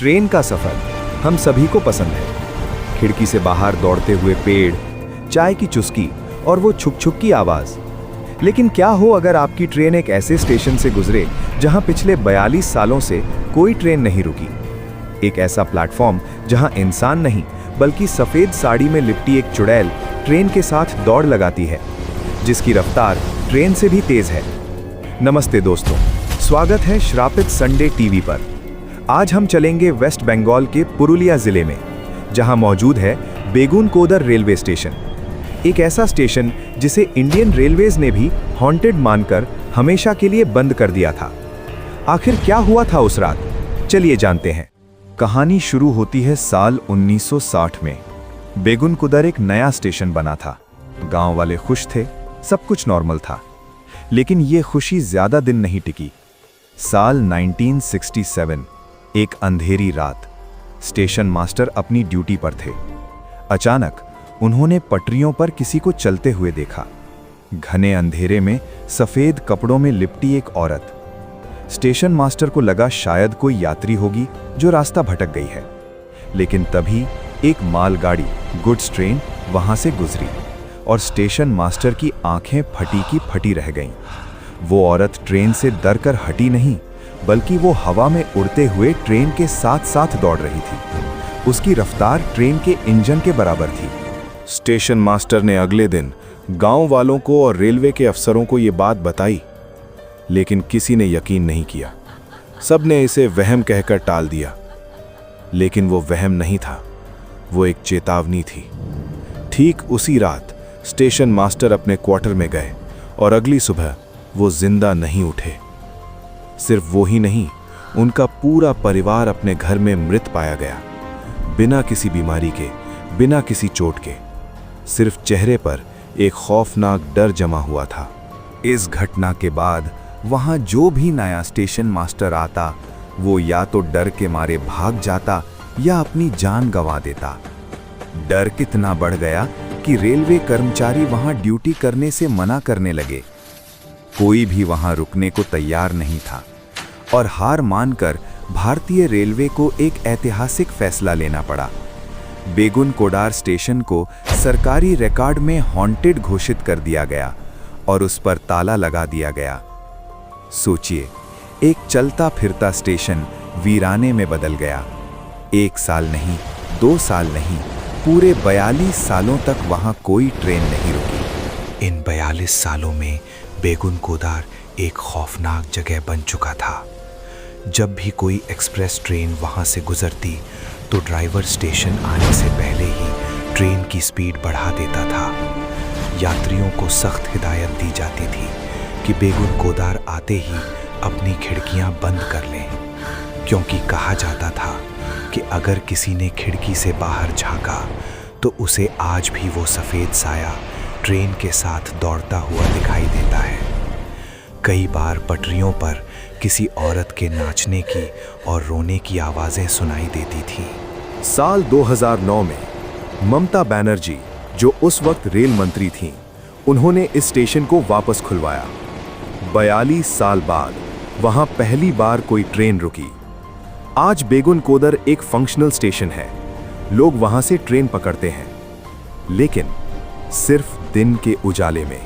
Train का सफर हम सभी को पसंद है। खिड़की से बाहर दौड़ते हुए पेड़, चाय की चुस्की और वो छुक छुक की आवाज। लेकिन क्या हो अगर आपकी ट्रेन एक ऐसे स्टेशन से गुजरे जहां पिछले 42 सालों से कोई ट्रेन नहीं रुकी। एक ऐसा प्लेटफॉर्म जहां इंसान नहीं बल्कि सफेद साड़ी में लिपटी एक चुड़ैल ट्रेन के साथ दौड़ लगाती है, जिसकी रफ्तार ट्रेन से भी तेज है। नमस्ते दोस्तों, स्वागत है श्रापित संडे टीवी पर। आज हम चलेंगे वेस्ट बंगाल के पुरुलिया जिले में, जहां मौजूद है बेगुनकोदर रेलवे स्टेशन। एक ऐसा स्टेशन जिसे इंडियन रेलवेज ने भी हॉन्टेड मानकर हमेशा के लिए बंद कर दिया था। आखिर क्या हुआ था उस रात, चलिए जानते हैं। कहानी शुरू होती है साल 1960 में। बेगुनकोदर एक नया स्टेशन बना था। गांव वाले खुश थे, सब कुछ नॉर्मल था। लेकिन ये खुशी ज्यादा दिन नहीं टिकी। साल 1967, एक अंधेरी रात, स्टेशन मास्टर अपनी ड्यूटी पर थे। अचानक उन्होंने पटरियों पर किसी को चलते हुए देखा। घने अंधेरे में सफेद कपड़ों में लिपटी एक औरत। स्टेशन मास्टर को लगा शायद कोई यात्री होगी जो रास्ता भटक गई है। लेकिन तभी एक मालगाड़ी, गुड्स ट्रेन वहां से गुजरी और स्टेशन मास्टर की आंखें फटी की फटी रह गईं। वो औरत ट्रेन से डरकर हटी नहीं, बल्कि वो हवा में उड़ते हुए ट्रेन के साथ साथ दौड़ रही थी। उसकी रफ्तार ट्रेन के इंजन के बराबर थी। स्टेशन मास्टर ने अगले दिन गांव वालों को और रेलवे के अफसरों को ये बात बताई, लेकिन किसी ने यकीन नहीं किया। सब ने इसे वहम कहकर टाल दिया। लेकिन वो वहम नहीं था, वो एक चेतावनी थी। ठीक उसी रात स्टेशन मास्टर अपने क्वार्टर में गए और अगली सुबह वो जिंदा नहीं उठे। सिर्फ वो ही नहीं, उनका पूरा परिवार अपने घर में मृत पाया गया, बिना किसी बीमारी के, बिना किसी चोट के। सिर्फ चेहरे पर एक खौफनाक डर जमा हुआ था। इस घटना के बाद वहां जो भी नया स्टेशन मास्टर आता, वो या तो डर के मारे भाग जाता या अपनी जान गंवा देता। डर कितना बढ़ गया कि रेलवे कर्मचारी वहां ड्यूटी करने से मना करने लगे। कोई भी वहां रुकने को तैयार नहीं था और हार मानकर भारतीय रेलवे को एक ऐतिहासिक फैसला लेना पड़ा। बेगुनकोदर स्टेशन को सरकारी रिकॉर्ड में हॉन्टेड घोषित कर दिया गया और उस पर ताला लगा दिया गया। सोचिए, एक चलता फिरता स्टेशन वीराने में बदल गया। 1 साल नहीं, 2 साल नहीं, पूरे 42 सालों तक वहां कोई ट्रेन नहीं रुकी। इन 42 सालों में बेगुनकोदर एक खौफनाक जगह बन चुका था। जब भी कोई एक्सप्रेस ट्रेन वहां से गुजरती तो ड्राइवर स्टेशन आने से पहले ही ट्रेन की स्पीड बढ़ा देता था। यात्रियों को सख्त हिदायत दी जाती थी कि बेगुनकोदर आते ही अपनी खिड़कियां बंद कर लें, क्योंकि कहा जाता था कि अगर किसी ने खिड़की से बाहर झांका तो उसे आज भी वो सफ़ेद साया ट्रेन के साथ दौड़ता हुआ दिखाई देता है। कई बार पटरियों पर किसी औरत के नाचने की और रोने की आवाज़ें सुनाई देती थी। साल 2009 में ममता बनर्जी, जो उस वक्त रेल मंत्री थीं, उन्होंने इस स्टेशन को वापस खुलवाया। 42 साल बाद वहां पहली बार कोई ट्रेन रुकी। आज बेगुनकोदर एक फंक्शनल स्टेशन है। लोग वहां से ट्रेन पकड़ते हैं, लेकिन सिर्फ दिन के उजाले में।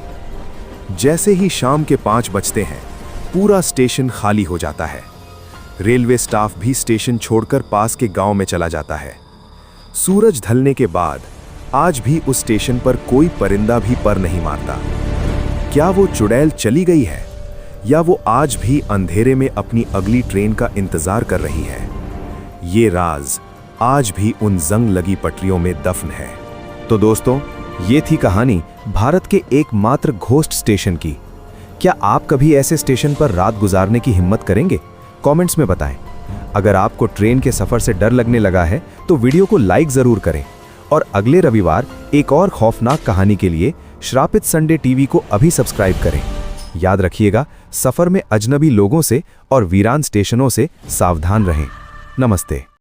जैसे ही शाम के 5 बजते हैं, पूरा स्टेशन खाली हो जाता है। रेलवे स्टाफ भी स्टेशन छोड़कर पास के गांव में चला जाता है। सूरज ढलने के बाद आज भी उस स्टेशन पर कोई परिंदा भी पर नहीं मारता। क्या वो चुड़ैल चली गई है, या वो आज भी अंधेरे में अपनी अगली ट्रेन का इंतजार कर रही है? ये राज आज भी उन जंग लगी पटरियों में दफन है। तो दोस्तों, ये थी कहानी भारत के एकमात्र घोस्ट स्टेशन की। क्या आप कभी ऐसे स्टेशन पर रात गुजारने की हिम्मत करेंगे? कमेंट्स में बताएं। अगर आपको ट्रेन के सफर से डर लगने लगा है तो वीडियो को लाइक जरूर करें और अगले रविवार एक और खौफनाक कहानी के लिए श्रापित संडे टीवी को अभी सब्सक्राइब करें। याद रखिएगा, सफर में अजनबी लोगों से और वीरान स्टेशनों से सावधान रहें। नमस्ते।